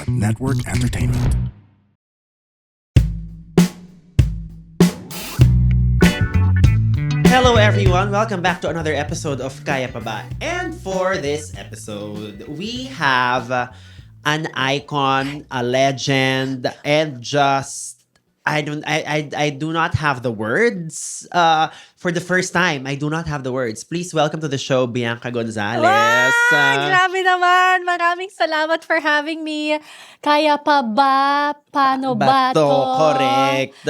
Network Entertainment. Hello everyone, welcome back to another episode of Kaya Pa Ba? And for this episode, we have an icon, a legend, and just I do not have the words. For the first time, I do not have the words. Please welcome to the show, Bianca Gonzalez. Grabe naman! Maraming salamat for having me. Kaya pa ba? Paano ba to? Correct.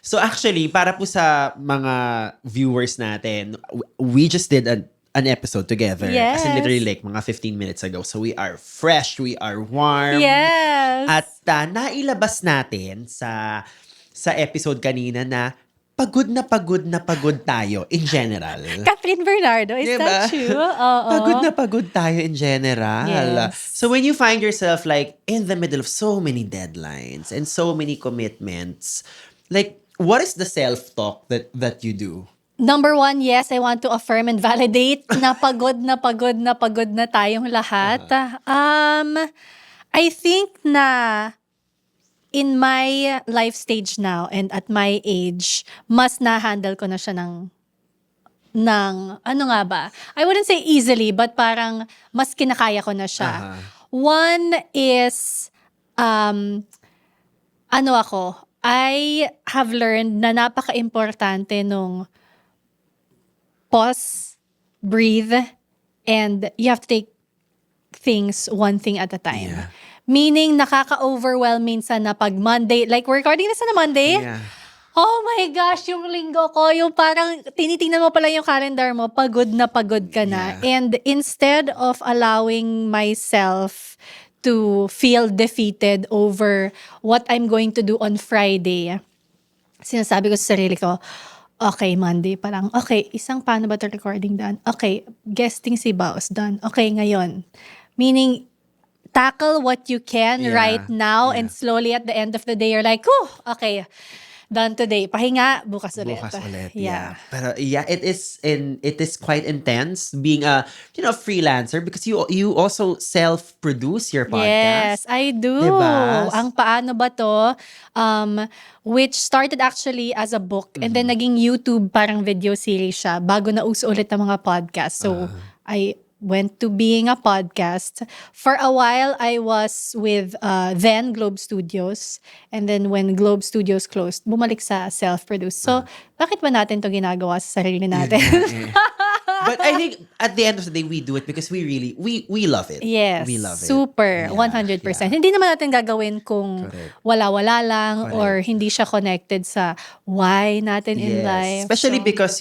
So actually, para po sa mga viewers natin, we just did an episode together. Yes. As in literally like mga 15 minutes ago. So we are fresh, we are warm. Yes! At nailabas natin sa episode kanina na pagod tayo in general. Kathleen Bernardo, is Diba? that true? Oo. Pagod tayo in general. Yes. So when you find yourself like in the middle of so many deadlines and so many commitments, like what is the self-talk that you do? Number one, yes, I want to affirm and validate na pagod na tayong lahat. I think na in my life stage now and at my age, mas na-handle ko na siya ng ano nga ba? I wouldn't say easily, but parang mas kinakaya ko na siya. One is, I have learned na napaka-importante nung pause, breathe, and you have to take things one thing at a time. Yeah. Meaning, nakaka-overwhelm minsan na pag Monday, like we're recording this on a Monday. Yeah. Oh my gosh, yung linggo ko, yung parang tinitingnan mo pala yung calendar mo, pagod ka na. Yeah. And instead of allowing myself to feel defeated over what I'm going to do on Friday, sinasabi ko sa sarili ko, okay, Monday parang, okay, isang paano ba ito recording done? Okay, guesting si Baos done. Okay, ngayon. Meaning, tackle what you can Yeah. right now Yeah. and slowly at the end of the day, you're like, whew, okay, done today. Pahinga, bukas ulit. Bukas ulit. Yeah. Pero yeah, it is quite intense being a freelancer because you also self-produce your Yes, podcast. I do. Diba? Ang paano ba to? Which started actually as a book and then naging YouTube parang video series siya bago na uso ulit ang mga podcast. So, I went to being a podcast. For a while, I was with then Globe Studios. And then when Globe Studios closed, bumalik sa self-produced. So, bakit ba natin to ginagawa sa sarili natin? But I think at the end of the day, we do it because we love it. Yes. We love it. Super. Yeah, 100%. yeah. Hindi naman natin gagawin kung Correct. wala-wala lang Correct. or hindi siya connected sa why natin in life. Especially So, because,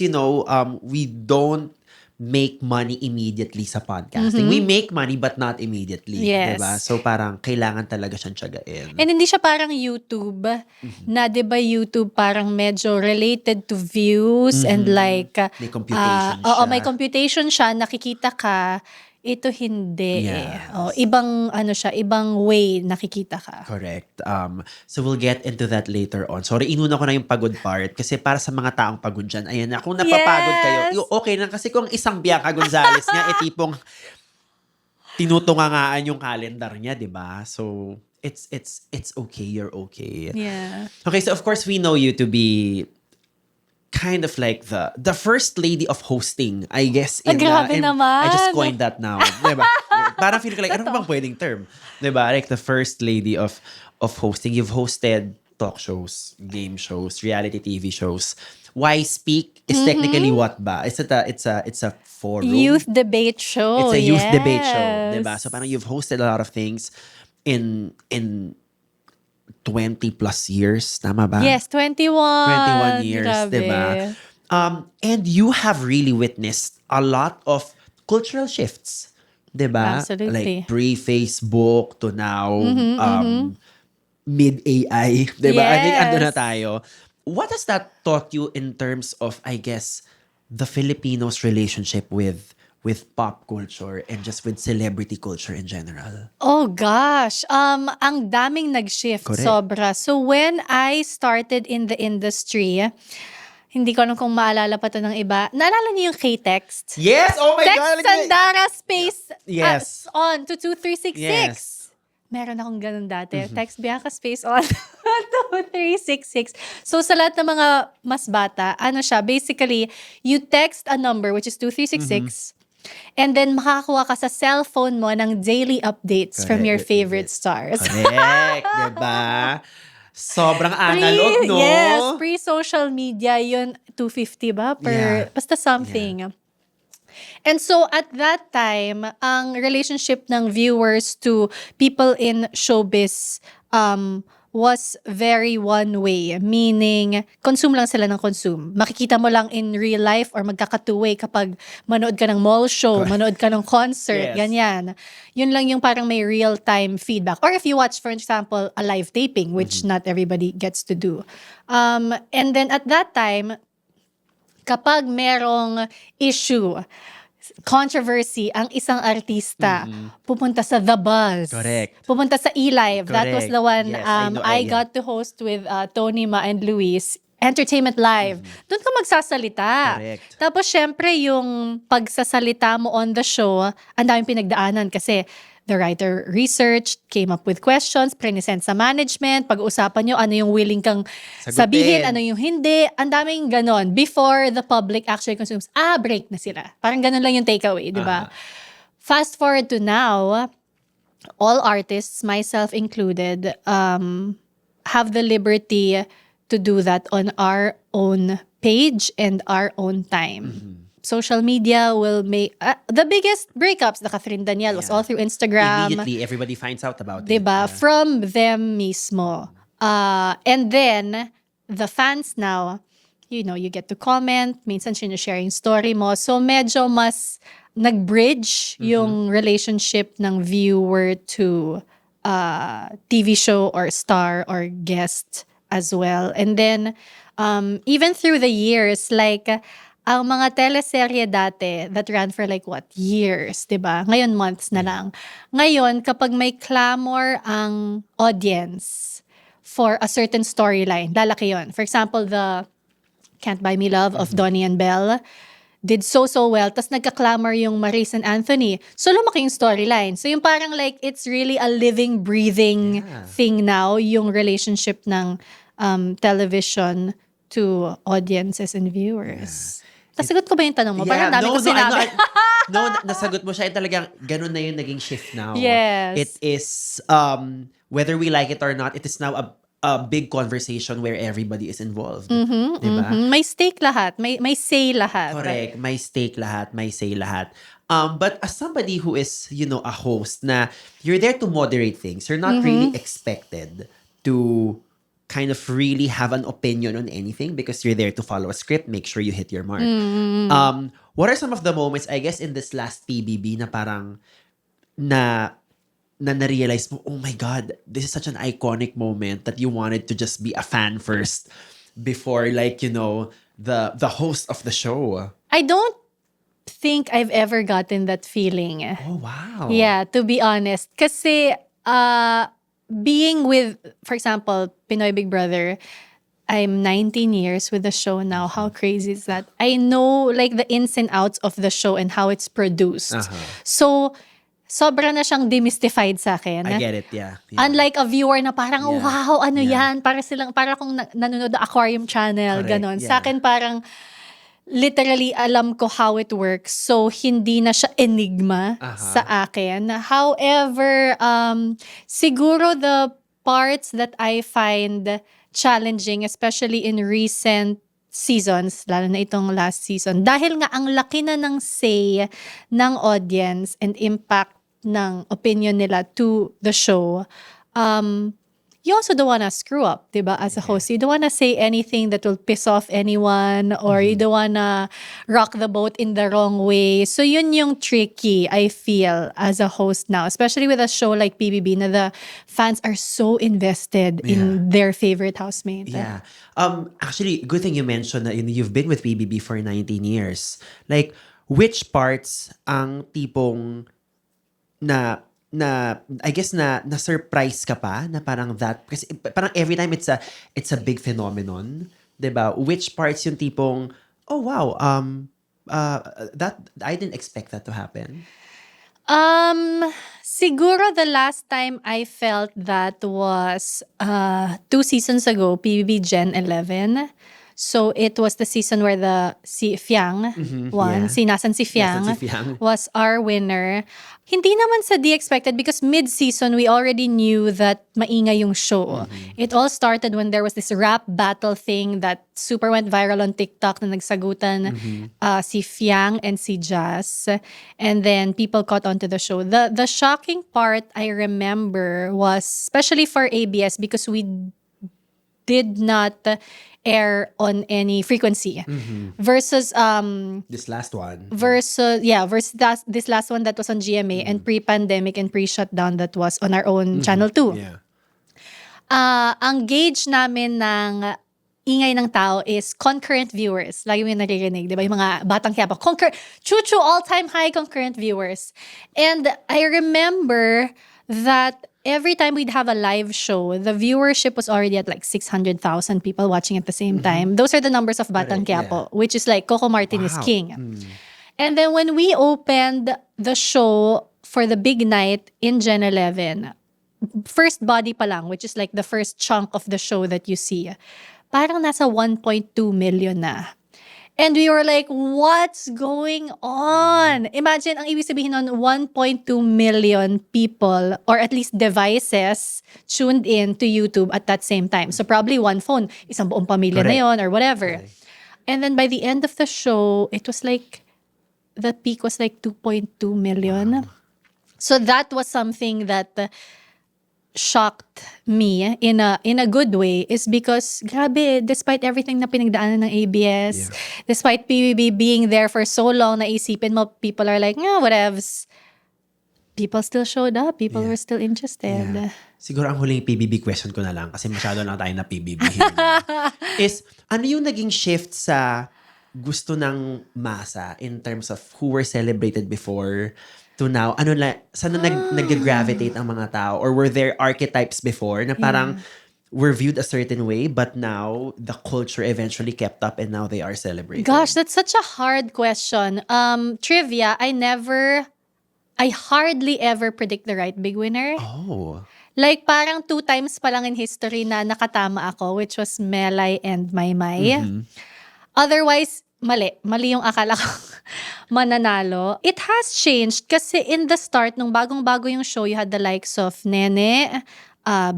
we don't make money immediately sa podcasting. We make money but not immediately. Yes. Diba? So parang kailangan talaga siyang tiyagain. and hindi siya parang YouTube na 'di ba YouTube parang medyo related to views and like May computation oo, siya. may computation siya, nakikita ka. Ito hindi Yes. ibang siya, ibang way nakikita ka. Correct. So we'll get into that later on. Sorry, inuna ko na yung pagod part kasi para sa mga taong pagod dyan, ayan na, kung napapagod kayo, Yes. okay lang kasi kung isang Bianca Gonzalez nga, tipong tinutungangaan yung calendar niya, di ba? So, it's okay, you're okay. Yeah. Okay, so of course, we know you to be kind of like the first lady of hosting, I guess. Grabe naman. I just coined that now. Diba? Parang feel ko like, ano bang pwedeng term? Diba? Like the first lady of hosting. You've hosted talk shows, game shows, reality TV shows. Why Speak is technically what ba? It's a forum. Youth debate show. It's a youth debate show. yes. Diba? So parang you've hosted a lot of things in 20 plus years. Tama ba? Yes, 21. 21 years, Grabe. diba? And you have really witnessed a lot of cultural shifts, diba? Absolutely. Like pre-Facebook to now, mid-AI, diba? I think Yes. ando na tayo. What has that taught you in terms of, I guess, the Filipinos' relationship with pop culture and just with celebrity culture in general? Oh gosh, ang daming nag-shift, Correct. sobra. So when I started in the industry, hindi ko alam kung maalala pa to ng iba. Naalala niyo yung K-Text? Yes! Oh my Text God! Sandara space Yes. on to 2366. Yes. Meron akong ganun dati. Text Bianca space on 2366. So, sa lahat ng mga mas bata, ano siya, basically, you text a number, which is 2366, and then makakakuha ka sa cellphone mo ng daily updates from your Correct. favorite stars. Correct, diba? Sobrang analog, no? Yes, pre-social media, yun, 250 ba? Yeah. Basta something. And so at that time, ang relationship ng viewers to people in showbiz was very one way. Meaning, consume lang sila ng consume. Makikita mo lang in real life or magkaka-two-way kapag manood ka ng mall show, manood ka ng concert, Yes. ganyan. Yun lang yung parang may real-time feedback. Or if you watch, for example, a live taping, which not everybody gets to do. And then at that time, kapag merong issue, controversy, ang isang artista, pupunta sa The Buzz. Correct. Pupunta sa eLive. That was Correct. the one Yes, I know, I yeah. got to host with Tony Ma and Luis. Entertainment Live. Doon ka magsasalita. Correct. Tapos syempre yung pagsasalita mo on the show, ang daming pinagdaanan kasi the writer researched, came up with questions, present sa management, pag-uusapan nyo ano yung willing kang sabihin, ano yung hindi. Ang daming ganon. Before the public actually consumes, break na sila. Parang ganon lang yung takeaway, di ba? Fast forward to now, all artists, myself included, have the liberty to do that on our own page and our own time. Social media will make the biggest breakups. The Catherine Danielle was all through Instagram. Immediately, everybody finds out about it. Diba? From them mismo. And then, the fans now, you know, you get to comment, minsan share yung story mo. So, medyo mas nag-bridge yung relationship ng viewer to TV show or star or guest as well. And then, even through the years, like, ang mga teleserye dati that ran for like years, 'di ba? Ngayon months na lang. Ngayon kapag may clamor ang audience for a certain storyline, lalaki 'yon. For example, the Can't Buy Me Love of Donnie and Belle did so well. Tas nagka-clamor yung Maris and Anthony. So lumaki yung storyline. So yung parang like it's really a living, breathing thing now, yung relationship ng television to audiences and viewers. Nasagot ko ba yung tanong mo? Parang dami ko sinabi. Nasagot mo siya. Talagang ganun na yung naging shift now. Yes. It is, whether we like it or not, it is now a big conversation where everybody is involved. Diba? May stake lahat. May say lahat. Correct. May stake lahat. May say lahat. But as somebody who is, a host na you're there to moderate things, you're not really expected to kind of really have an opinion on anything because you're there to follow a script, make sure you hit your mark. What are some of the moments, I guess, in this last PBB na parang na-realize mo, oh my God, this is such an iconic moment that you wanted to just be a fan first before the host of the show? I don't think I've ever gotten that feeling. Oh, wow. Yeah, to be honest. Kasi, being with, for example, Pinoy Big Brother, I'm 19 years with the show now. How crazy is that? I know like the ins and outs of the show and how it's produced. So, sobra na siyang demystified sa akin. I get it, yeah. Unlike a viewer na parang, wow, ano yan? Para kung nanonood ng Aquarium Channel, Correct, ganon. yeah. Sa akin parang, literally alam ko how it works. So, hindi na siya enigma sa akin. However, siguro the parts that I find challenging, especially in recent seasons, lalo na itong last season, dahil nga ang laki na ng say ng audience and impact ng opinion nila to the show, you also don't wanna screw up, diba? As a host, you don't wanna say anything that will piss off anyone or you don't wanna rock the boat in the wrong way. So yun yung tricky, I feel, as a host now. Especially with a show like PBB na the fans are so invested in their favorite housemate. Yeah. Actually, good thing you mentioned that you've been with PBB for 19 years. Like, which parts ang tipong I guess na-surprise ka pa na parang that, kasi parang every time it's a big phenomenon, 'di ba? Which parts yung tipong, oh wow, that I didn't expect that to happen. Siguro the last time I felt that was 2 seasons ago, PBB Gen 11. So it was the season where si Fiang won. yeah. Si Nasan si Nasan Fiang si Fiang? was our winner. Hindi naman sa di expected because mid-season we already knew that maingay yung show. It all started when there was this rap battle thing that super went viral on TikTok na nagsagutan si Fiang and si Jazz. And then people caught on to the show. The shocking part I remember was, especially for ABS, because we did not air on any frequency versus This last one. this last one that was on GMA and pre-pandemic and pre-shutdown that was on our own channel 2. Yeah. Ang gauge namin ng ingay ng tao is concurrent viewers. Lagi mo yung naririnig, di ba? Yung mga batang Quiapo. Chuchu, all-time high concurrent viewers. And I remember that every time we'd have a live show, the viewership was already at like 600,000 people watching at the same time. Those are the numbers of Batang Correct, Quiapo, which is like Coco Martin is Wow. king. And then when we opened the show for the big night in Gen 11, first body pa lang, which is like the first chunk of the show that you see, parang nasa 1.2 million na. And we were like, what's going on? Imagine, ang ibig sabihin nun, 1.2 million people, or at least devices, tuned in to YouTube at that same time. So probably one phone, isang buong pamilya na Correct. yon or whatever. Correct. And then by the end of the show, it was like, the peak was like 2.2 million. So that was something that shocked me in a good way, is because grabe, despite everything na pinagdaanan ng ABS, despite PBB being there for so long, naisipin mo people are like, whatevs. People still showed up. People were still interested. Yeah. Siguro ang huling PBB question ko na lang, kasi masyado lang tayo na PBB. is, ano yung naging shift sa gusto ng masa in terms of who were celebrated before to now? Ano na, saan na nag-gravitate ang mga tao? Or were there archetypes before na parang were viewed a certain way, but now the culture eventually kept up and now they are celebrated? Gosh, that's such a hard question. Trivia, I hardly ever predict the right big winner. Oh. Like parang 2 times pa lang in history na nakatama ako, which was Melay and Maymay. Otherwise, mali yung akala ko mananalo. It has changed kasi in the start, nung bagong-bago yung show, you had the likes of Nene,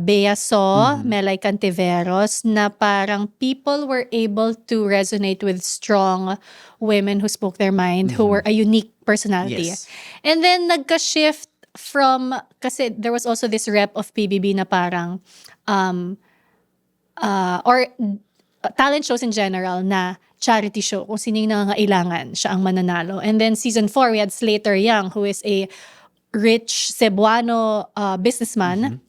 Bea So, Melay Cantiveros, na parang people were able to resonate with strong women who spoke their mind, who were a unique personality. Yes. And then nagka-shift from, kasi there was also this rep of PBB na parang, or talent shows in general na charity show, kung sino yung nangangailangan, siya ang mananalo. And then season 4, we had Slater Young, who is a rich Cebuano businessman.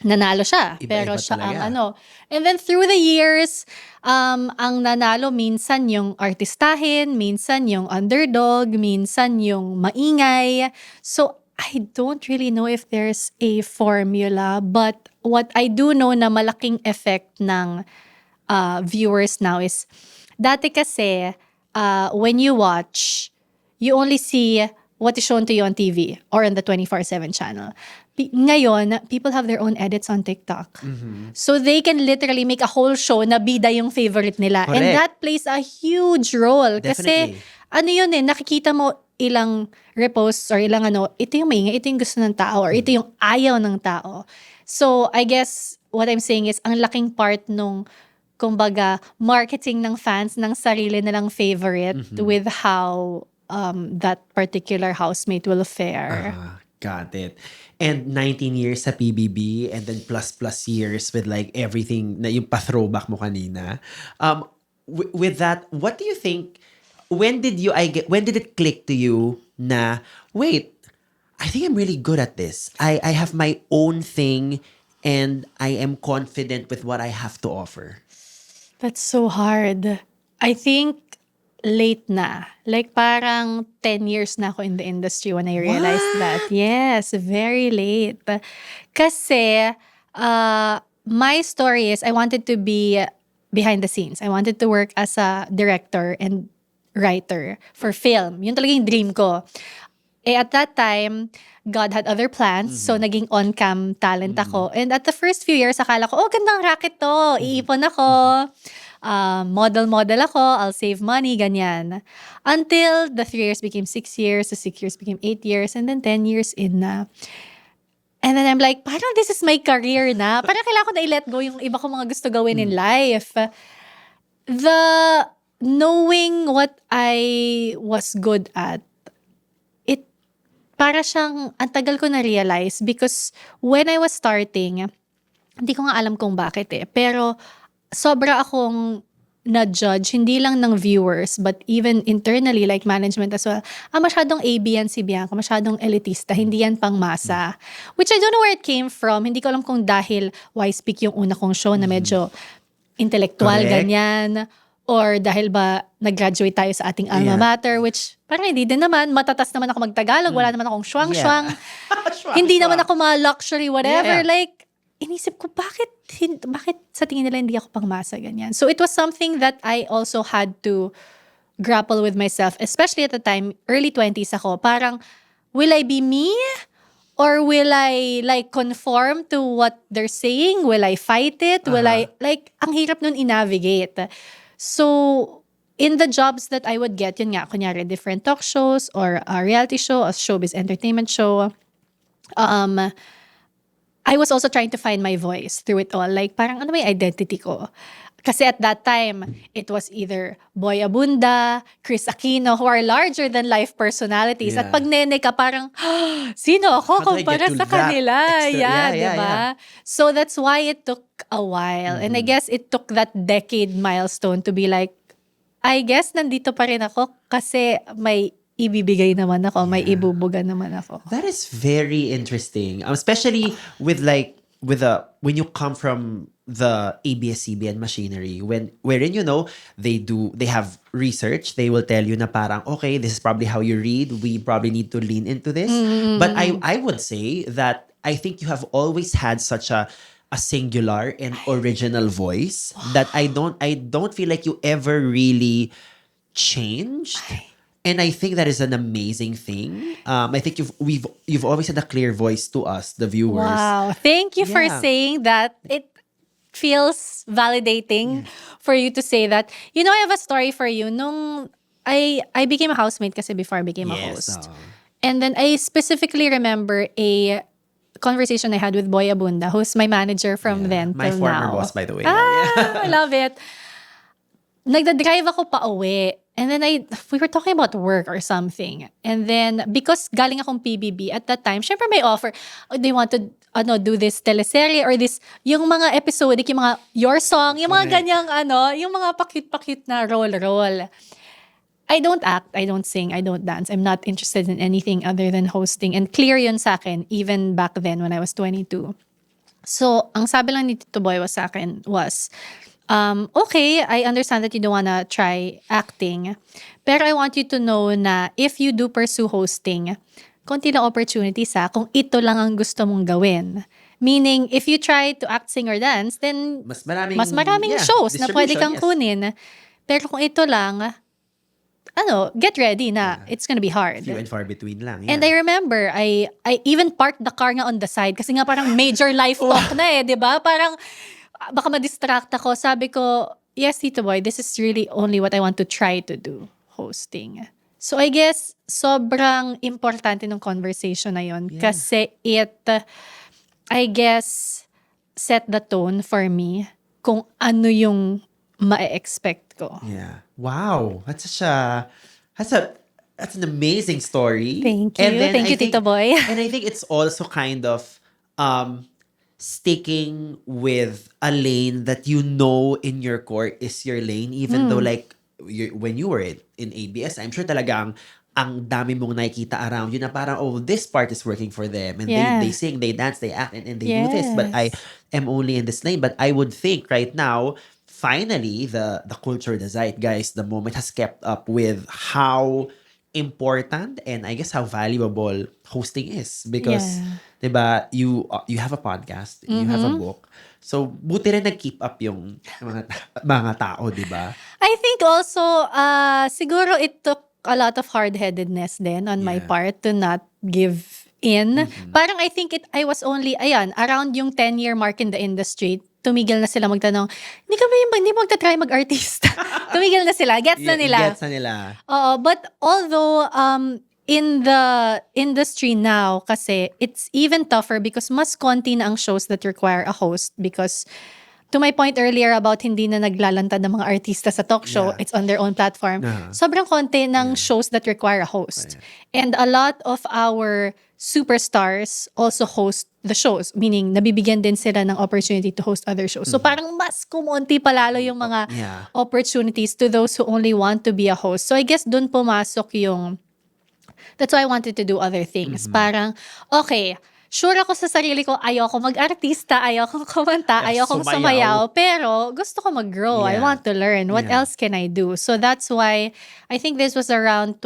Nanalo siya. Iba-iba Pero siya talaga. ang And then through the years, ang nanalo minsan yung artistahin, minsan yung underdog, minsan yung maingay. So I don't really know if there's a formula, but what I do know na malaking effect ng viewers now is, dati kasi, when you watch, you only see what is shown to you on TV or on the 24/7 channel. Ngayon, people have their own edits on TikTok. So they can literally make a whole show na bida yung favorite nila. Correct. And that plays a huge role. Kasi, Definitely. nakikita mo ilang reposts or ilang ito yung maingay, ito yung gusto ng tao, or ito yung ayaw ng tao. So, I guess, what I'm saying is, ang laking part nung, kumbaga, marketing ng fans ng sarili nilang favorite with how that particular housemate will fare. Got it. And 19 years sa PBB and then plus years with like everything na yung pa-throwback mo kanina. With that, what do you think, when did it click to you na, wait, I think I'm really good at this. I have my own thing and I am confident with what I have to offer? That's so hard. I think late na. Like parang 10 years na ako in the industry when I realized that. Yes, very late. Kasi my story is I wanted to be behind the scenes. I wanted to work as a director and writer for film. Yun talaga yung dream ko. at that time, God had other plans. So, naging on-cam talent ako. And at the first few years, akala ko, gandang racket to. Iipon ako. Model ako. I'll save money, ganyan. Until the 3 years became 6 years. The 6 years became 8 years. And then 10 years in na. And then I'm like, parang this is my career na. Parang kailangan ko na i-let go yung iba kong mga gusto gawin in life. The knowing what I was good at, para siyang, ang tagal ko na-realize because when I was starting, hindi ko nga alam kung bakit pero sobra akong na-judge, hindi lang ng viewers, but even internally, like management as well. Masyadong AB yan si Bianca, masyadong elitista, hindi yan pang masa. Which I don't know where it came from. Hindi ko alam kung dahil Why Speak yung una kong show na medyo intellectual, ganyan. Or dahil ba nag-graduate tayo sa ating alma mater, which parang hindi din naman. Matatas naman ako mag-Tagalog. Wala naman akong shuang-shuang. Hindi naman ako luxury, whatever. Like, inisip ko, bakit sa tingin nila hindi ako pangmasa, ganyan. So, it was something that I also had to grapple with myself. Especially at the time, early 20s ako. Parang, will I be me? Or will I like conform to what they're saying? Will I fight it? Will I, like, ang hirap nun i-navigate. So, in the jobs that I would get, yun nga, kunyari, different talk shows or a reality show, a showbiz entertainment show, I was also trying to find my voice through it all. Like, parang ano may identity ko? Kasi at that time, it was either Boy Abunda, Chris Aquino, who are larger-than-life personalities. At pag nene ka, parang, sino ako kumpara sa kanila? Diba? So that's why it took a while. And I guess it took that decade milestone to be like, I guess nandito pa rin ako kasi may ibibigay naman ako, may ibubuga naman ako. That is very interesting. Especially with when you come from the ABS-CBN machinery, wherein they have research, they will tell you na parang, okay, this is probably how you read, we probably need to lean into this. But I would say that I think you have always had such a singular and original voice that I don't feel like you ever really changed. And I think that is an amazing thing. I think you've always had a clear voice to us, the viewers. Wow. Thank you for saying that. It feels validating for you to say that. You know, I have a story for you. Nung I became a housemate kasi before I became a host. And then I specifically remember a conversation I had with Boy Abunda, who's my manager from then my till former now. boss, by the way. I love it. Nagda-drive ako pa uwi. And then we were talking about work or something. And then, because galing akong PBB at that time, syempre may offer. They want to do this teleserye or this, yung mga episodic, yung mga Your Song, yung mga ganyang yung mga pakit-pakit na role. I don't act, I don't sing, I don't dance. I'm not interested in anything other than hosting. And clear yun sa akin, even back then when I was 22. So, ang sabi lang ni Tito Boy was sa akin was, okay, I understand that you don't wanna try acting. Pero I want you to know na if you do pursue hosting, konti lang opportunities kung ito lang ang gusto mong gawin. Meaning, if you try to act, sing, or dance, then mas maraming shows na pwede kang kunin. Pero kung ito lang, get ready na it's gonna be hard. Few and far between lang. And I remember, I even parked the car nga on the side kasi nga parang major life talk na di ba? Parang baka ma-distract ako. Sabi ko, yes, Tito Boy, this is really only what I want to try to do, hosting. So I guess, sobrang importante ng conversation na yun kasi it, I guess, set the tone for me kung ano yung ma-expect ko. Yeah. Wow. That's an amazing story. Thank you. Thank you, Tito Boy. And I think it's also kind of sticking with a lane that you know in your core is your lane, even though like when you were in ABS, I'm sure talagang ang dami mong nakikita around you na parang, this part is working for them. And they sing, they dance, they act, and they do this. But I am only in this lane. But I would think right now, finally, the culture, the zeitgeist, the moment has kept up with how important and I guess how valuable hosting is. Because, diba, you have a podcast, you have a book. So, buti rin nag-keep up yung mga tao, diba? I think also, siguro it took a lot of hard-headedness then on my Yeah. part to not give in. Parang I think I was only, around yung 10-year mark in the industry, tumigil na sila magtanong, hindi mo magta-try mag-artista? Tumigil na sila. Gets na nila. Gets na nila. Oo, but although in the industry now kasi it's even tougher because mas konti na ang shows that require a host because to my point earlier about hindi na naglalantad ng mga artista sa talk show, Yeah. it's on their own platform. Sobrang konti ng shows that require a host. And a lot of our superstars also host the shows, meaning nabibigyan din sila ng opportunity to host other shows. So parang mas kumonti palalo yung mga Yeah. opportunities to those who only want to be a host. So I guess dun pumasok yung, that's why I wanted to do other things. Parang, okay, sure ako sa sarili ko, ayoko mag-artista, ayoko kumanta, ayoko sumayaw, pero gusto ko mag-grow. I Yeah. want to learn. What Yeah. else can I do? So that's why, I think this was around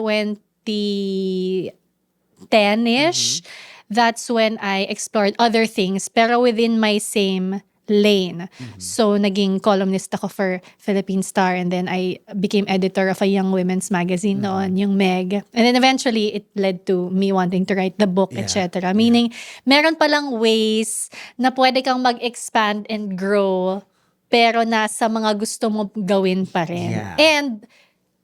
2010-ish. That's when I explored other things, pero within my same lane. So, naging columnist ako for Philippine Star and then I became editor of a young women's magazine noon, yung Meg. And then eventually, it led to me wanting to write the book, Yeah. etc. Meaning, meron palang ways na pwede kang mag-expand and grow pero nasa mga gusto mo gawin pa rin. Yeah. And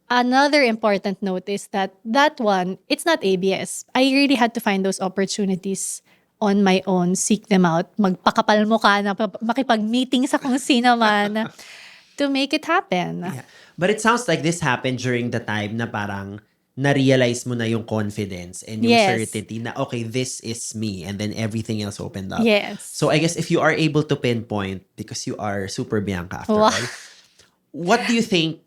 another important note is that one, it's not ABS. I really had to find those opportunities on my own, seek them out, magpakapal mo ka na makipag-meeting sa kung sino man to make it happen. Yeah. But it sounds like this happened during the time na parang na-realize mo na yung confidence and yung Yes. certainty na, okay, this is me. And then everything else opened up. Yes. So I guess if you are able to pinpoint, because you are super Bianca after Wow. all, what do you think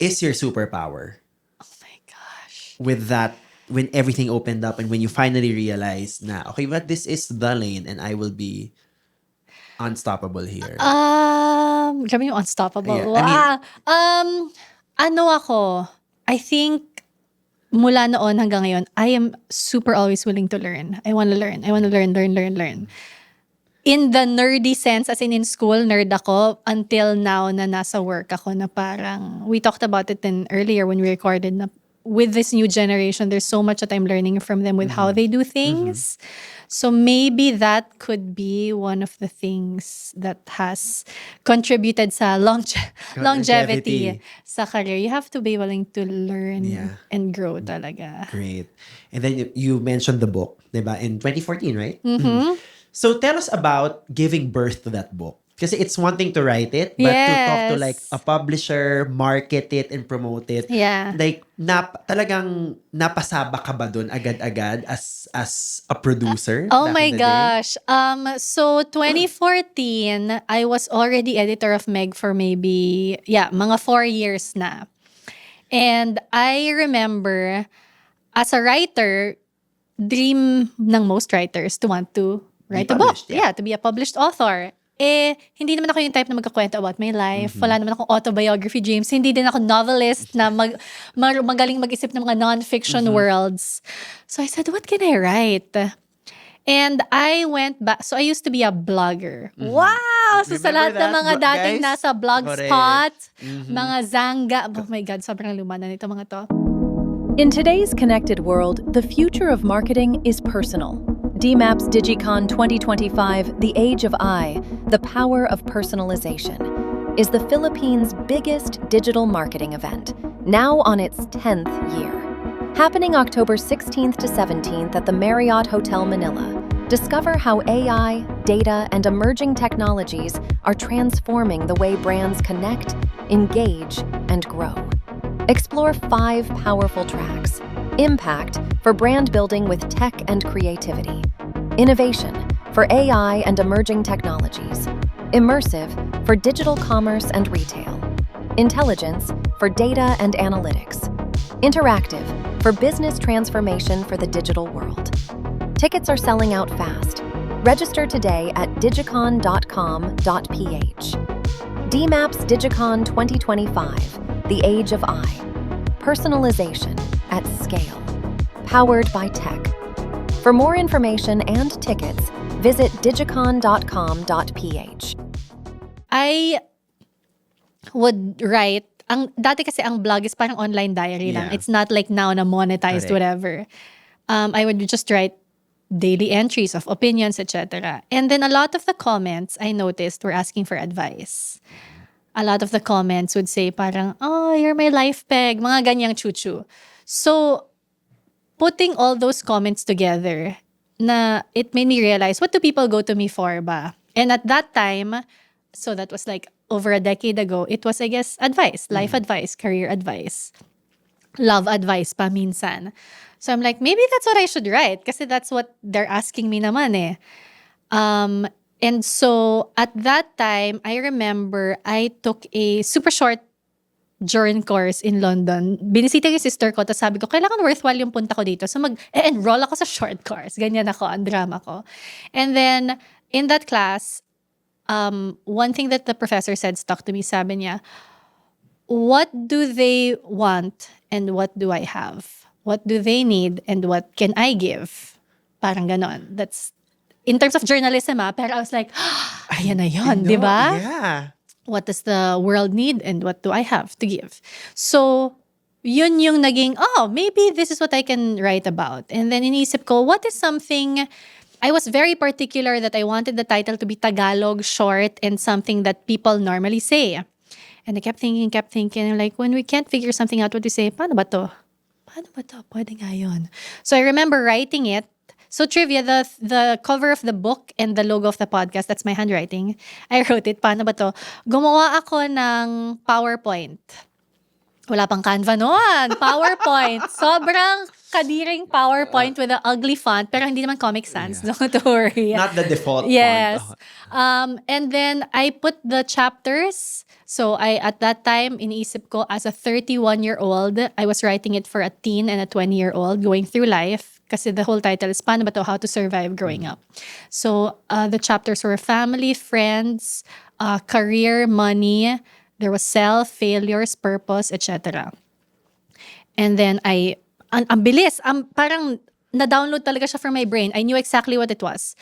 is your superpower Oh my gosh. with that, when everything opened up and when you finally realized na, okay, but this is the lane and I will be unstoppable here? Grabe yung unstoppable. Yeah, Ano ako, I think mula noon hanggang ngayon, I am super always willing to learn. I want to learn. I want to learn. In the nerdy sense, as in school, nerd ako until now na nasa work ako na parang, we talked about it earlier when we recorded na with this new generation, there's so much that I'm learning from them with how they do things. So maybe that could be one of the things that has contributed sa longevity sa career. You have to be willing to learn Yeah. and grow talaga. Great. And then you mentioned the book, diba? In 2014, right? So tell us about giving birth to that book. Kasi it's one thing to write it, but to talk to like a publisher, market it, and promote it. Yeah. Like, talagang napasaba ka ba dun agad-agad as a producer? Oh back my in the day? gosh. So 2014, I was already editor of Meg for maybe, mga 4 years na. And I remember, as a writer, dream ng most writers to want to write a book. published, yeah. To be a published author. Hindi naman ako yung type na magkakwento about my life. Wala naman akong autobiography dreams. Hindi din ako novelist na magaling mag-isip ng mga non-fiction worlds. So I said, what can I write? And I went back. So I used to be a blogger. Wow! So sa Remember lahat ng that, mga dating guys? nasa Correct. Blogspot, mga Zanga. Oh my God, sobrang luma na nito mga to. In today's connected world, the future of marketing is personal. DMAP's DigiCon 2025, The Age of I, The Power of Personalization, is the Philippines' biggest digital marketing event, now on its 10th year. Happening October 16th to 17th at the Marriott Hotel Manila, discover how AI, data, and emerging technologies are transforming the way brands connect, engage, and grow. Explore 5 powerful tracks. Impact for brand building with tech and creativity. Innovation for AI and emerging technologies. Immersive for digital commerce and retail. Intelligence for data and analytics. Interactive for business transformation for the digital world. Tickets are selling out fast. Register today at digicon.com.ph. DMAP's DigiCon 2025, The Age of I. Personalization at scale. Powered by tech. For more information and tickets, visit digicon.com.ph. I would write dati kasi ang blog is parang online diary lang. Yeah. It's not like now na monetized, Correct. whatever. I would just write daily entries of opinions, etc. And then a lot of the comments I noticed were asking for advice. A lot of the comments would say parang, oh, you're my life peg, mga ganyang chuchu. So, putting all those comments together, na it made me realize, what do people go to me for ba? And at that time, so that was like over a decade ago, it was, I guess, advice, life advice, career advice, love advice pa minsan. So I'm like, maybe that's what I should write kasi that's what they're asking me naman eh. And so at that time, I remember I took a super short journey course in London. Binisita yung sister ko, tapos sabi ko, kailangan worthwhile yung punta ko dito. So mag-enroll ako sa short course. Ganyan ako, ang drama ko. And then, in that class, one thing that the professor said stuck to me, sabi niya, what do they want and what do I have? What do they need and what can I give? Parang ganon. That's, in terms of journalism pero I was like, ayan na yun, di ba? Yeah. What does the world need and what do I have to give? So, yun yung naging, maybe this is what I can write about. And then iniisip ko, what is something, I was very particular that I wanted the title to be Tagalog, short, and something that people normally say. And I kept thinking, like, when we can't figure something out, what do we say? Paano ba to? Pwede nga yun. So I remember writing it. So trivia, the cover of the book and the logo of the podcast, that's my handwriting. I wrote it. Paano ba to? Gumawa ako ng PowerPoint. Wala pang Canva noon. PowerPoint. Sobrang kadiring PowerPoint with an ugly font, pero hindi naman Comic Sans. Yeah. Don't worry. Not the default Yes. font. And then I put the chapters. So at that time, iniisip ko as a 31-year-old, I was writing it for a teen and a 20-year-old going through life. Kasi the whole title is Paano ba to? How to Survive Growing Up. So the chapters were family, friends, career, money. There was self, failures, purpose, etc. And then ang bilis, parang na-download talaga siya from my brain. I knew exactly what it was.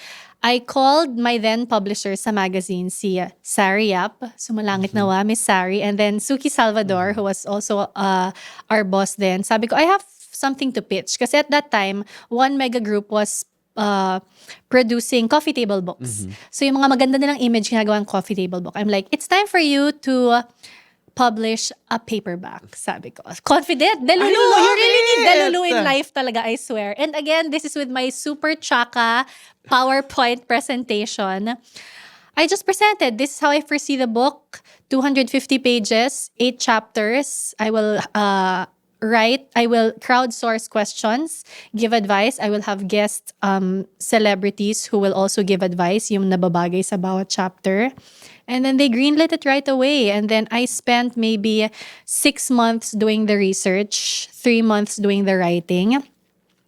I called my then publisher sa magazine, si Sari Yap. Sumalangit nawa, Miss Sari. And then Suki Salvador, who was also our boss then. Sabi ko, I have something to pitch. Kasi at that time, One Mega Group was producing coffee table books. So yung mga maganda nilang image ginagawang coffee table book. I'm like, it's time for you to publish a paperback, sabi ko. Confident. Delulu. You really need delulu in life talaga, I swear. And again, this is with my super chaka PowerPoint presentation. I just presented. This is how I foresee the book. 250 pages, 8 chapters. I will write. I will crowdsource questions, give advice. I will have guest celebrities who will also give advice, yung nababagay sa bawat chapter. And then they greenlit it right away. And then I spent maybe 6 months doing the research, 3 months doing the writing.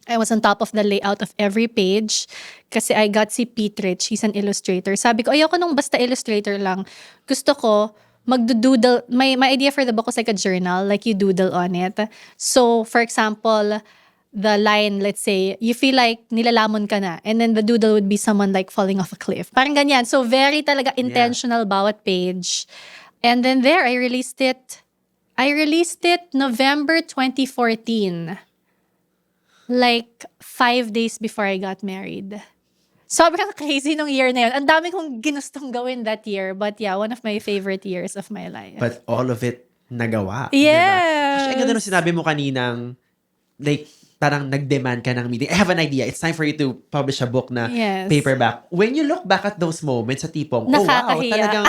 I was on top of the layout of every page kasi I got si Pete Rich. He's an illustrator. Sabi ko, ayoko nung basta illustrator lang. Gusto ko magdoodle. My idea for the book was like a journal, like you doodle on it. So, for example, the line, let's say, you feel like nilalamon ka na, and then the doodle would be someone like falling off a cliff. Parang ganyan. So, very talaga intentional bawat page. And then there, I released it. November 2014. Like 5 days before I got married. Sobrang crazy nung year na yun. Ang dami kong ginustong gawin that year. But yeah, one of my favorite years of my life. But all of it nagawa. Yes. Diba? Ang ganda nung sinabi mo kaninang, like, parang nag-demand ka ng meeting. I have an idea. It's time for you to publish a book na paperback. When you look back at those moments sa tipong, nakakahiya.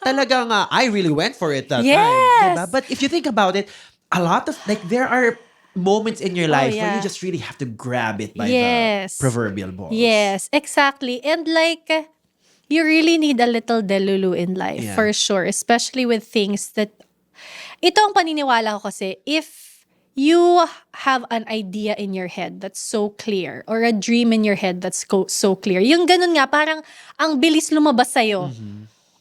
talagang, I really went for it that time. Diba? But if you think about it, a lot of, like, there are moments in your life where you just really have to grab it by the proverbial balls. Yes, exactly. And like, you really need a little delulu in life, for sure. Especially with things that, ito ang paniniwala ko kasi, if you have an idea in your head that's so clear, or a dream in your head that's so clear, yung ganun nga, parang ang bilis lumabas sa'yo.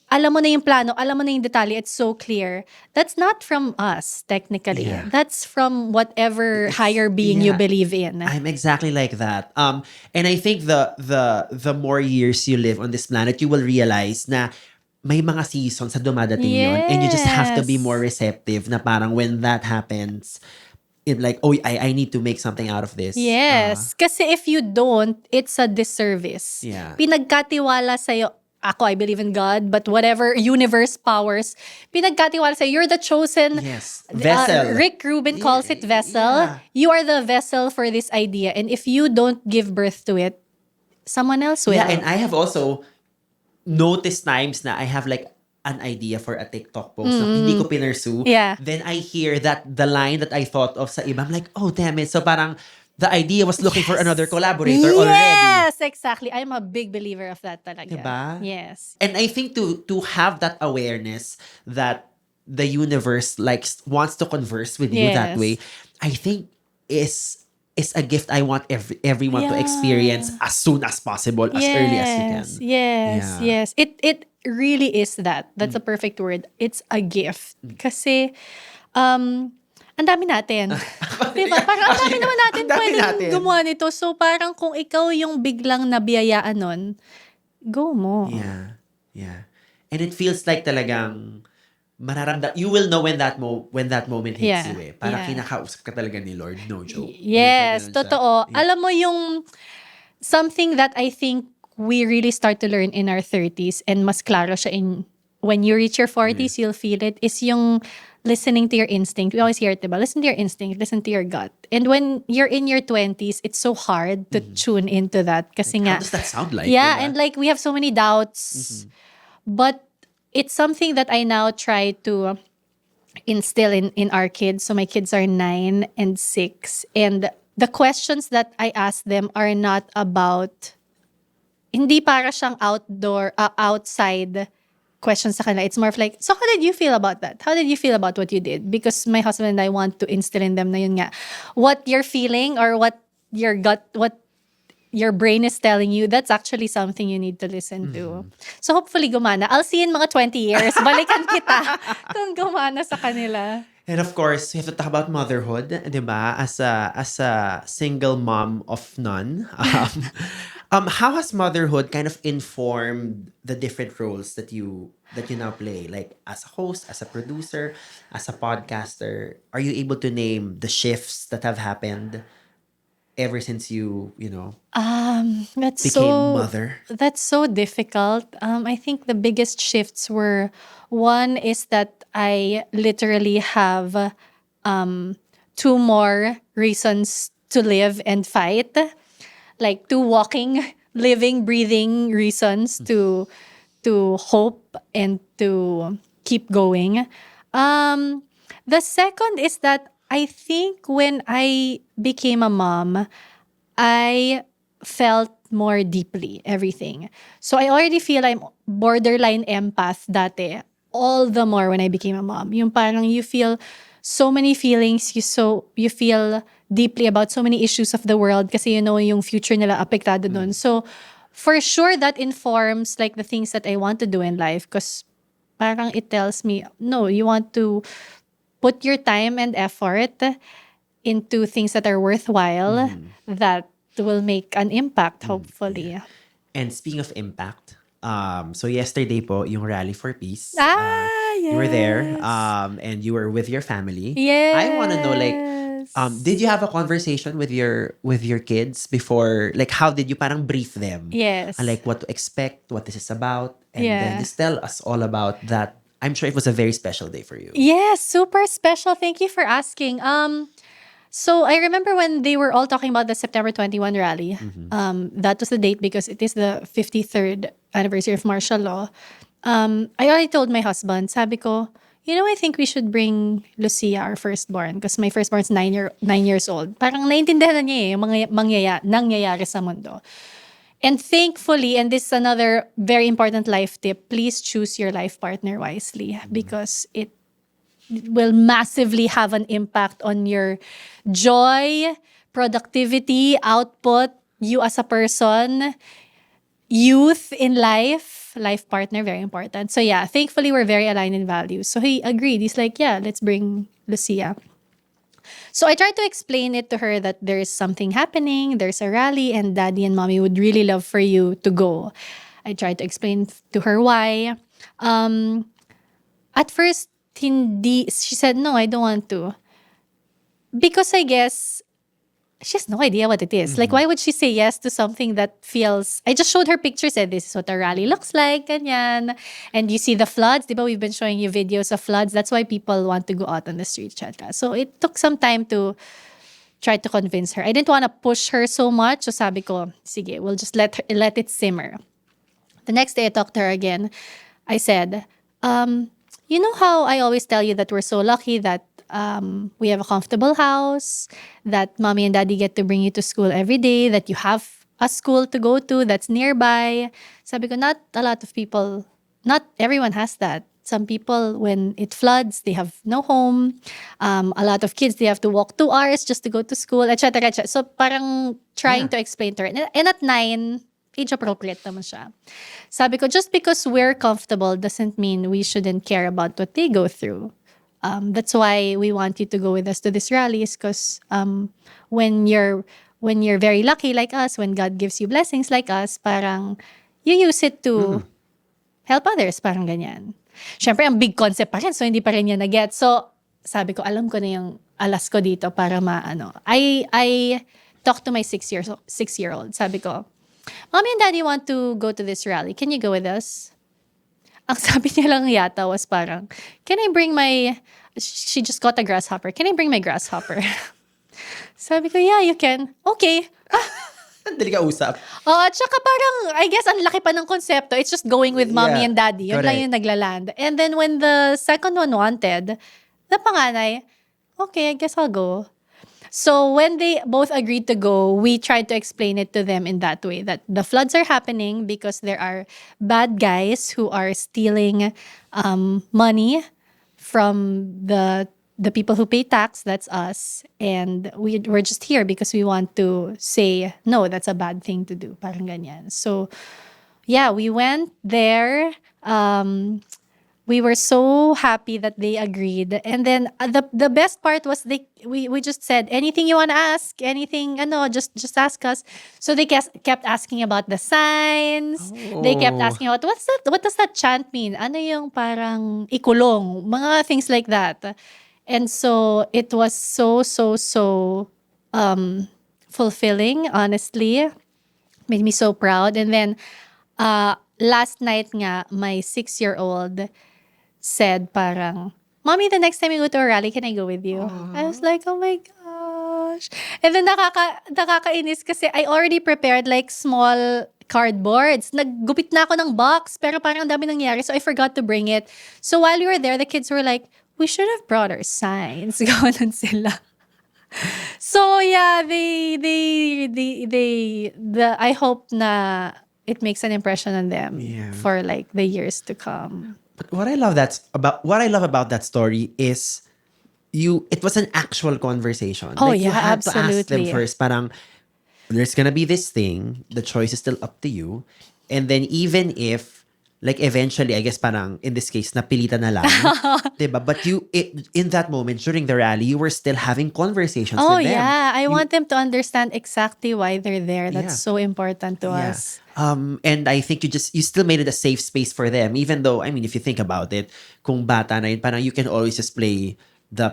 Alam mo na yung plano, alam mo na yung detalye, it's so clear. That's not from us, technically. Yeah. That's from whatever higher being you believe in. I'm exactly like that. And I think the more years you live on this planet, you will realize na may mga seasons sa dumadating yun, and you just have to be Yes. more receptive na parang when that happens, it like, oh, I need to make something out of this. Yes. Kasi if you don't, it's a disservice. Yeah. Pinagkatiwala sa'yo, ako, I believe in God, but whatever universe powers, pinagkatiwala sa'yo, you're the chosen Yes. Vessel. Rick Rubin calls it vessel. Yeah. You are the vessel for this idea. And if you don't give birth to it, someone else will. Yeah, and I have also noticed times na I have like an idea for a TikTok post na hindi ko pinursue. Yeah. Then I hear that the line that I thought of sa iba, I'm like, oh, damn it. So parang the idea was looking for another collaborator already. Yes, exactly. I'm a big believer of that talaga. Diba? Yes. And I think to have that awareness that the universe wants to converse with you that Yes. way, I think is a gift I want everyone to Yeah. experience as soon as possible, as early as you can. Yes, Yeah. yes. It really is that. That's a perfect word. It's a gift. Kasi, ang dami natin. Diba? Parang ang dami naman natin Ang dami pwedeng natin. gumawa nito. So, parang kung ikaw yung biglang nabiyayaan nun, go mo. Yeah. Yeah. And it feels like talagang you will know when that moment hits Yeah. you eh. Parang Yeah. kinakausap ka talaga ni Lord. No joke. Yes, Ganun siya. totoo. Yeah. Alam mo yung something that I think we really start to learn in our 30s and mas klaro siya when you reach your 40s, you'll feel it, is yung listening to your instinct. We always hear it, diba? Listen to your instinct, listen to your gut. And when you're in your 20s, it's so hard to tune into that. Kasi How nga, does that sound like? yeah, diba? and like we have so many doubts. But it's something that I now try to instill in our kids. So my kids are 9 and 6. And the questions that I ask them are not about, hindi para siyang outside questions sa kanila. It's more of like, so how did you feel about that? How did you feel about what you did? Because my husband and I want to instill in them na yun nga, what you're feeling or what your gut, what your brain is telling you, that's actually something you need to listen to. So hopefully gumana. I'll see you in mga 20 years. Balikan kita kung gumana sa kanila. And of course, we have to talk about motherhood, di ba? As a single mom of none, how has motherhood kind of informed the different roles that you now play? Like as a host, as a producer, as a podcaster, are you able to name the shifts that have happened ever since you That's became so mother? That's so difficult. I think the biggest shifts were, one is that I literally have 2 more reasons to live and fight. Like 2 walking, living, breathing reasons to hope and to keep going. The second is that I think when I became a mom, I felt more deeply everything. So I already feel I'm borderline empath dati. All the more when I became a mom. Yung parang you feel so many feelings, you feel deeply about so many issues of the world kasi you know yung future nila apektado dun. So for sure that informs like the things that I want to do in life because parang it tells me, no, you want to put your time and effort into things that are worthwhile that will make an impact, hopefully. And speaking of impact, so yesterday po, yung Rally for Peace. Yes. You were there, and you were with your family. Yes. I want to know, like, did you have a conversation with your kids before? Like, how did you parang brief them? Yes. And like, what to expect, what this is about, and Yeah. then just tell us all about that. I'm sure it was a very special day for you. Yes, super special. Thank you for asking. So I remember when they were all talking about the September 21 rally. That was the date because it is the 53rd anniversary of martial law. I already told my husband, sabi ko, I think we should bring Lucia, our firstborn, because my firstborn is 9 years old. Parang naintindihan na niya yung mga nangyayari sa mundo. And thankfully, and this is another very important life tip, please choose your life partner wisely because it will massively have an impact on your joy, productivity, output, you as a person, youth in life partner, very important. So yeah, thankfully we're very aligned in values. So he agreed. He's like, yeah, let's bring Lucia. So I tried to explain it to her that there's something happening, there's a rally, and daddy and mommy would really love for you to go. I tried to explain to her why. At first, hindi, she said, no, I don't want to. Because I guess she has no idea what it is. Like, why would she say yes to something that feels... I just showed her pictures, said, this is what a rally looks like, ganyan. And you see the floods, diba? We've been showing you videos of floods. That's why people want to go out on the streets, etc. So it took some time to try to convince her. I didn't want to push her so much. So sabi ko, sige, we'll just let it simmer. The next day, I talked to her again. I said, you know how I always tell you that we're so lucky that we have a comfortable house, that mommy and daddy get to bring you to school every day, that you have a school to go to that's nearby. Sabi ko, not a lot of people, not everyone has that. Some people, when it floods, they have no home. A lot of kids, they have to walk 2 hours just to go to school, etc. etc. So parang trying to explain to her. And at 9, age appropriate naman siya. Sabi ko, just because we're comfortable doesn't mean we shouldn't care about what they go through. That's why we want you to go with us to these rallies, because when you're very lucky like us, when God gives you blessings like us, parang you use it to help others, parang ganyan. Siyempre, ang big concept pa rin, so hindi pa rin niya na-get. So, sabi ko, alam ko na yung alas ko dito para maano. I talked to my 6-year-old. Sabi ko, Mommy and Daddy want to go to this rally. Can you go with us? Ang sabi niya lang yata was parang, can I bring my... She just got a grasshopper. Can I bring my grasshopper? Sabi ko, yeah, you can. Okay. Dali ka usap. At saka parang, I guess, ang laki pa ng konsepto. It's just going with mommy and daddy. Yun lang yung naglaland. And then when the second one wanted, the panganay, okay, I guess I'll go. So when they both agreed to go, we tried to explain it to them in that way, that the floods are happening because there are bad guys who are stealing money from the people who pay tax, that's us. And we're just here because we want to say, no, that's a bad thing to do. Parang ganyan. So, yeah, we went there. We were so happy that they agreed. And then the best part was we just said, anything you want to ask, anything, just ask us. So they kept asking about the signs. Oh. They kept asking about, what does that chant mean? Ano yung parang ikulong? Mga things like that. And so it was so fulfilling, honestly. Made me so proud. And then last night nga, my 6-year-old said parang, Mommy, the next time you go to a rally, can I go with you? I was like, oh my gosh. And then nakakainis kasi I already prepared like small cardboards. Naggupit na ako ng box, pero parang ang dami nangyari, so I forgot to bring it. So while we were there, the kids were like, we should have brought our signs. Gawanan sila. So yeah, I hope na it makes an impression on them for like the years to come. But what I love about that story is it was an actual conversation. Oh, like, yeah, you had absolutely. to ask them first, parang, there's gonna be this thing, the choice is still up to you. And then even if, like eventually, I guess parang, in this case, napilitan na lang. Diba? But in that moment, during the rally, you were still having conversations with them. Oh yeah, I want them to understand exactly why they're there. That's so important to us. And I think you still made it a safe space for them. Even though, I mean, if you think about it, kung bata na yun, parang you can always just play the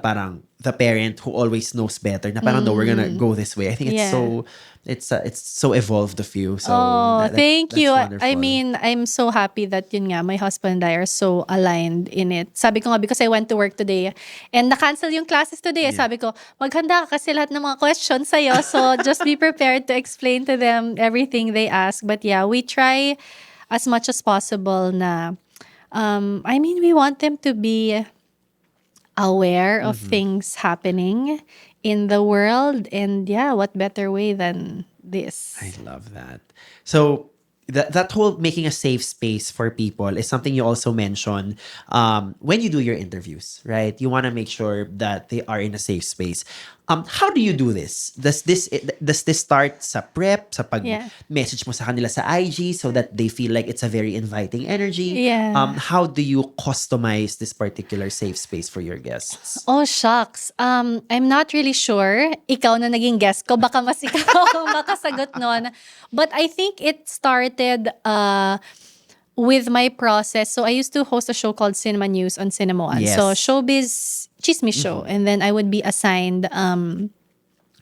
parent who always knows better. Na parang, no, we're gonna go this way. I think it's so evolved of you. So thank you. Wonderful. I mean, I'm so happy that yun nga, my husband and I are so aligned in it. Sabi ko nga, because I went to work today and na-cancel yung classes today. Sabi ko, maghanda ka kasi lahat ng mga questions sa'yo. So just be prepared to explain to them everything they ask. But yeah, we try as much as possible na, I mean, we want them to be aware of things happening in the world, and yeah, what better way than this? I love that. So that whole making a safe space for people is something you also mention when you do your interviews, right? You want to make sure that they are in a safe space. How do you do this? Does this start sa prep, sa pag-message mo sa kanila sa IG so that they feel like it's a very inviting energy? Yeah. How do you customize this particular safe space for your guests? Oh, shucks. I'm not really sure. Ikaw na naging guest ko, baka mas ikaw makasagot nun. But I think it started with my process, so I used to host a show called Cinema News on Cinema One. Yes. So showbiz chismis show, and then I would be assigned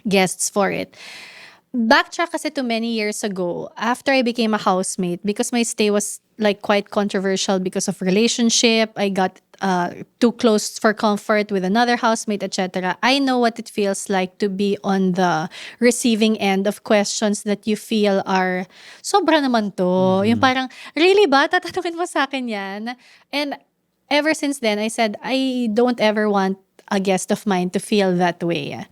guests for it. Backtrack kasi to many years ago, after I became a housemate, because my stay was like quite controversial because of relationship, I got too close for comfort with another housemate, etc. I know what it feels like to be on the receiving end of questions that you feel are, sobra naman to. Yung parang, really ba? Tatanungin mo sa akin yan? And ever since then, I said, I don't ever want a guest of mine to feel that way.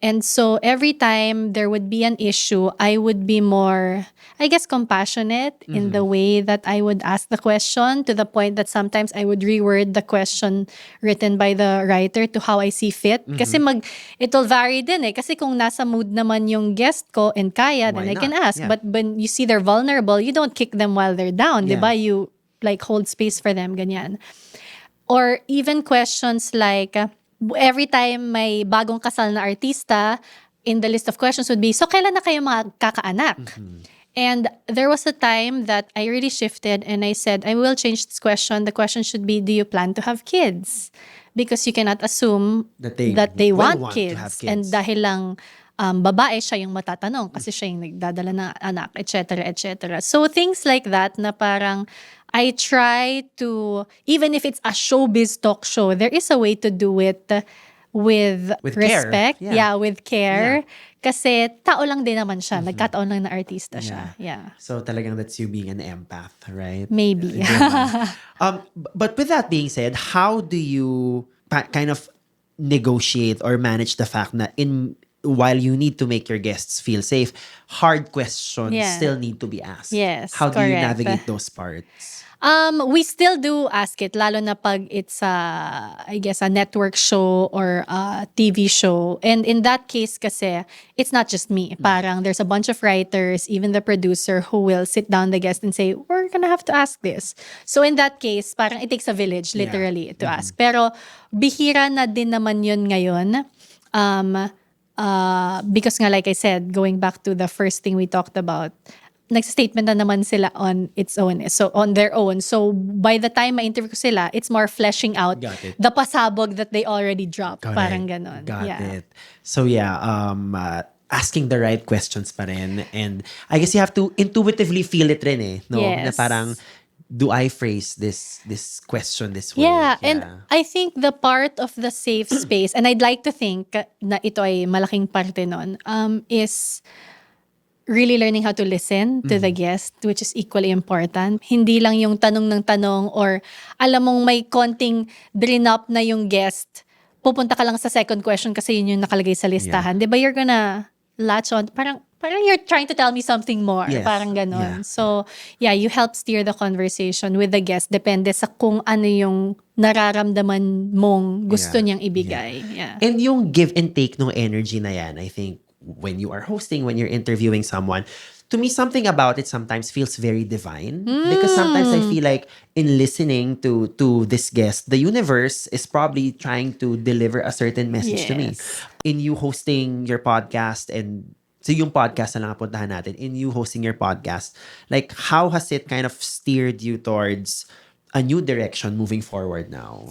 And so every time there would be an issue, I would be more, I guess, compassionate in the way that I would ask the question, to the point that sometimes I would reword the question written by the writer to how I see fit. Kasi it'll vary din eh. Kasi kung nasa mood naman yung guest ko and kaya, then Why I can not? ask. Yeah. But when you see they're vulnerable, you don't kick them while they're down, Yeah. diba? You like hold space for them, ganyan. Or even questions like, every time may bagong kasal na artista, in the list of questions would be, so kailan na kayo magkakaanak? And there was a time that I really shifted and I said, I will change this question. The question should be, do you plan to have kids? Because you cannot assume That they will want to kids. have And dahil lang babae, siya yung matatanong kasi siya yung nagdadala ng anak, etc., etc. So things like that na parang I try to, even if it's a showbiz talk show, there is a way to do it with care. respect. Yeah. With care. Kasi tao lang din naman siya. Nagkataon lang na artista siya. Yeah. So talagang that's you being an empath, right? Maybe. But with that being said, how do you kind of negotiate or manage the fact that while you need to make your guests feel safe, hard questions Yeah. still need to be asked? Yes, How do you correct. navigate those parts? We still do ask it, lalo na pag it's I guess, a network show or a TV show. And in that case kasi, it's not just me. Parang there's a bunch of writers, even the producer, who will sit down the guest and say, we're gonna have to ask this. So in that case, parang it takes a village, literally, to ask. Pero bihira na din naman yun ngayon. Because nga, like I said, going back to the first thing we talked about, nagsa-statement na naman sila on its own. So, on their own. So, by the time ma-interview ko sila, it's more fleshing out Got it. the pasabog that they already dropped. Correct. Parang ganon. Got Yeah. it. So asking the right questions pa rin. And I guess you have to intuitively feel it rin eh. No? Yes. Na parang, do I phrase this question this way? Yeah, and I think the part of the safe space, and I'd like to think na ito ay malaking parte nun, is really learning how to listen to the guest, which is equally important. Hindi lang yung tanong ng tanong, or alam mong may konting drain up na yung guest, pupunta ka lang sa second question kasi yun yung nakalagay sa listahan. Di ba, you're gonna latch on, parang you're trying to tell me something more. Yes. Parang ganon. Yeah. So, yeah, you help steer the conversation with the guest. Depende sa kung ano yung nararamdaman mong gusto Yeah. niyang ibigay. Yeah. And yung give and take ng energy na yan, I think, when you are hosting, when you're interviewing someone, to me, something about it sometimes feels very divine. Because sometimes I feel like in listening to this guest, the universe is probably trying to deliver a certain message to me. Yes. In you hosting your podcast, and so yung podcast na lang ang puntahan natin, in you hosting your podcast, like how has it kind of steered you towards a new direction moving forward now?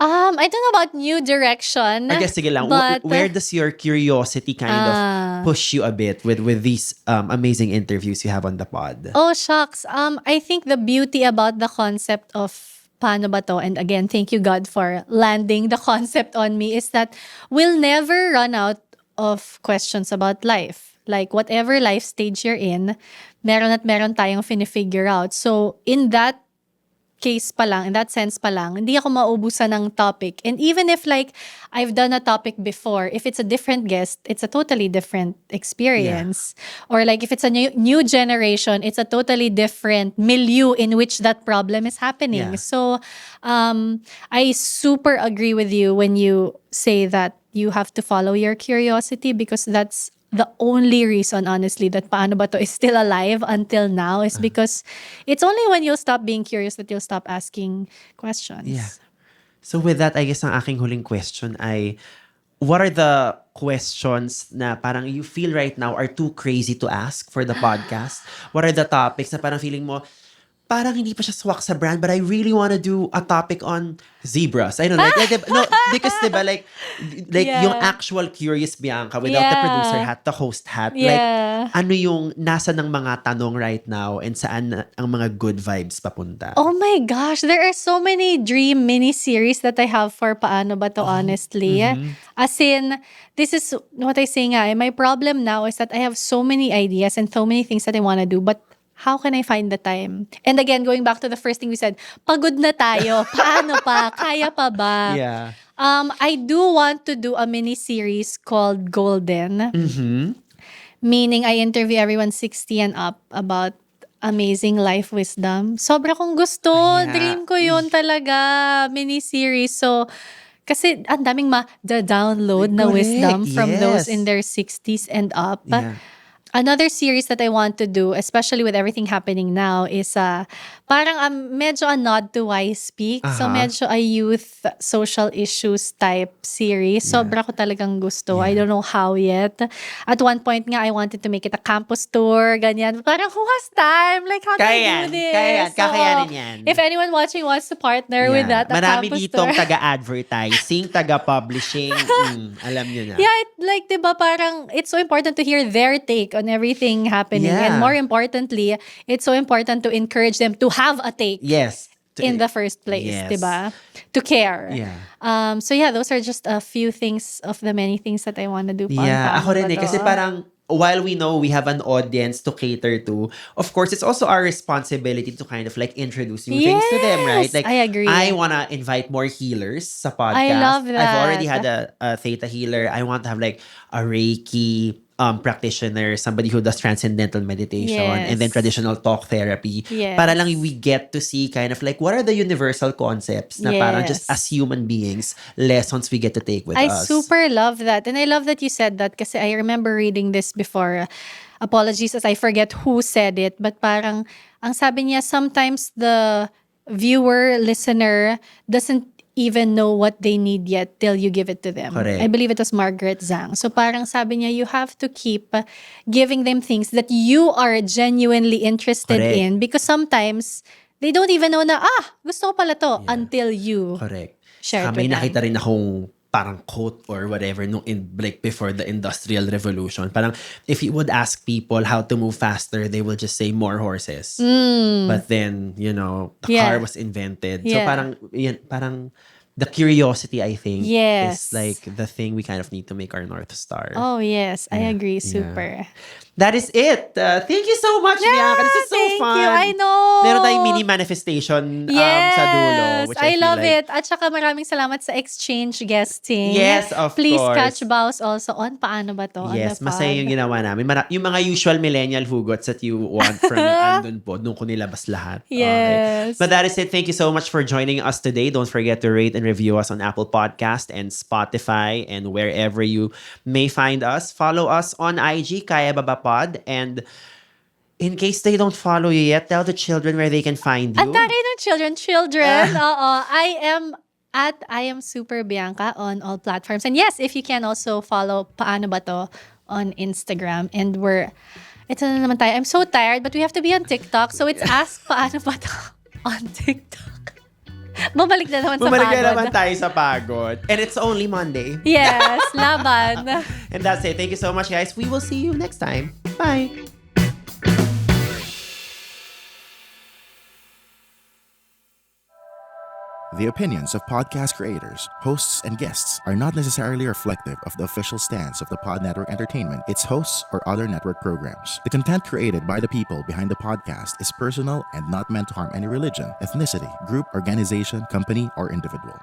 I don't know about new direction. I guess sige lang, but where does your curiosity kind of push you a bit with these amazing interviews you have on the pod? oh shucks, I think the beauty about the concept of paano ba to, and again, thank you God for landing the concept on me, is that we'll never run out of questions about life. Like whatever life stage you're in, meron at meron tayong finifigure out. So in that case pa lang, in that sense pa lang, hindi ako maubusan ng topic. And even if like, I've done a topic before, if it's a different guest, it's a totally different experience. Or like, if it's a new generation, it's a totally different milieu in which that problem is happening. Yeah. So, I super agree with you when you say that you have to follow your curiosity, because that's the only reason, honestly, that Paano Ba To is still alive until now, is because it's only when you'll stop being curious that you'll stop asking questions. Yeah. So with that, I guess ang aking huling question ay, what are the questions na parang you feel right now are too crazy to ask for the podcast? What are the topics na parang feeling mo, parang hindi pa siya swak sa brand, but I really want to do a topic on zebras. I don't know, no, because diba, like Yeah. yung actual Curious Bianca without the Yeah. producer hat, the host hat, Yeah. like ano yung nasa ng mga tanong right now and saan ang mga good vibes papunta. Oh my gosh, there are so many dream mini-series that I have for Paano Ba To, honestly. As in, this is what I say nga, my problem now is that I have so many ideas and so many things that I want to do, but how can I find the time? And again, going back to the first thing we said, pagod na tayo. Paano pa? Kaya pa ba? Yeah. I do want to do a mini-series called Golden. Meaning, I interview everyone 60 and up about amazing life wisdom. Sobra kong gusto. Yeah. Dream ko yun talaga. Mini-series. So, kasi ang daming download na Correct. wisdom from those Yes. in their 60s and up. Yeah. Another series that I want to do, especially with everything happening now, is parang medyo a nod to Why Speak. So medyo a youth social issues type series. Sobra ko talagang gusto. I don't know how yet. At one point nga, I wanted to make it a campus tour, ganyan. Parang who has time? Like, how do I do this? Kakayanin yan. If anyone watching wants to partner with that, a Marami campus ditong tour. taga-advertising, taga-publishing. Alam nyo na. Yeah, like, diba, parang it's so important to hear their take on everything happening. Yeah. And more importantly, it's so important to encourage them to have a take Yes. in the first place, Yes. diba? To care. Yeah. So yeah, those are just a few things of the many things that I want to do. Yeah, ako rin Paano ba kasi to? parang while we know we have an audience to cater to, of course, it's also our responsibility to kind of like introduce new things to them, right? Yes, Like, I agree. I wanna invite more healers sa podcast. I love I've already that. had a Theta healer. I want to have like a Reiki practitioner, somebody who does transcendental meditation and then Yes. traditional talk therapy. Yes. Para lang we get to see kind of like what are the universal concepts na parang just Yes. as human beings, lessons we get to take with I us. super love that. And I love that you said that kasi I remember reading this before. Apologies as I forget who said it. But parang, ang sabi niya, sometimes the viewer, listener, doesn't even know what they need yet till you give it to them. Correct. I believe it was Margaret Zhang. So parang sabi niya, you have to keep giving them things that you are genuinely interested Correct. in because sometimes they don't even know na, gusto ko pala to until you Correct. share it May with them. nakita rin akong parang quote or whatever nung like before the Industrial Revolution. Parang if you would ask people how to move faster, they will just say more horses. But then, the Yeah. car was invented. So Yeah. parang the curiosity, I think, is Yes. like the thing we kind of need to make our North Star. Oh, yes. I agree. Yeah. Super. That is it. Thank you so much, Bianca. This is so thank fun. you. I know. Meron tayong mini manifestation Yes. sa dulo. Which I feel love like, it. At saka maraming salamat sa exchange guesting. Yes, of Please course. catch Baus also on Paano Ba To? Yes, on the masaya pod. yung ginawa namin. Yung mga usual millennial hugots that you want from andun po, nung ko nilabas lahat. Yes. But that is it. Thank you so much for joining us today. Don't forget to rate and review us on Apple Podcast and Spotify and wherever you may find us. Follow us on IG, Kaya Baba Pod. And in case they don't follow you yet, tell the children where they can find you. Ang tari ng children. Oo. I am Super Bianca on all platforms. And yes, if you can also follow Paano Ba To on Instagram. And ito na naman tayo. I'm so tired, but we have to be on TikTok. So it's Ask Paano Ba To on TikTok. Bumalik na naman sa Bumalik pagod. na naman tayo sa pagod. And it's only Monday. Yes, laban. And that's it. Thank you so much, guys. We will see you next time. Bye. The opinions of podcast creators, hosts, and guests are not necessarily reflective of the official stance of the Pod Network Entertainment, its hosts, or other network programs. The content created by the people behind the podcast is personal and not meant to harm any religion, ethnicity, group, organization, company, or individual.